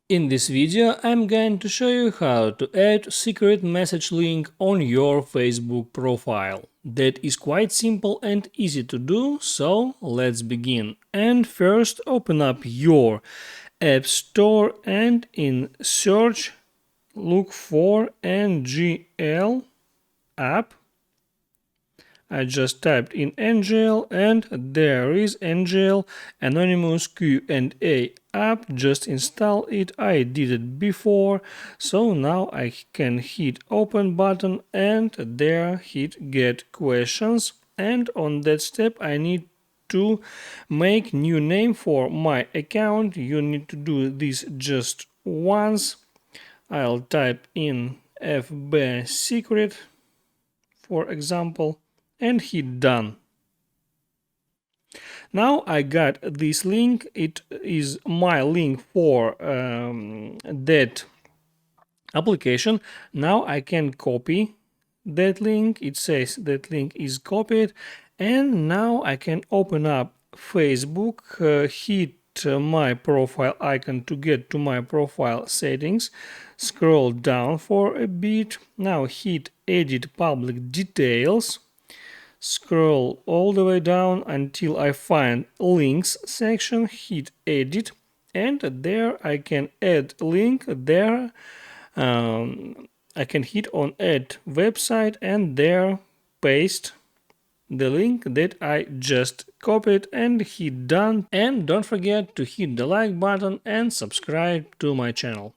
In this video, I'm going to show you how to add secret message link on your Facebook profile. That is quite simple and easy to do, so let's begin. And first open up your App Store and in search look for NGL app. I just typed in NGL and there is NGL Anonymous Q&A app. Just install it. I did it before, so now I can hit open button and there hit get questions, and on that step I need to make new name for my account. You need to do this just once. I'll type in FB secret, for example, and hit done. Now I got this link. It is my link for that application. Now I can copy that link. It says that link is copied, and now I can open up Facebook, hit my profile icon to get to my profile settings, scroll down for a bit, now hit edit public details, scroll all the way down until I find links section, hit edit, and there I can add link. There I can hit on add website and there paste the link that I just copied and hit done. And don't forget to hit the like button and subscribe to my channel.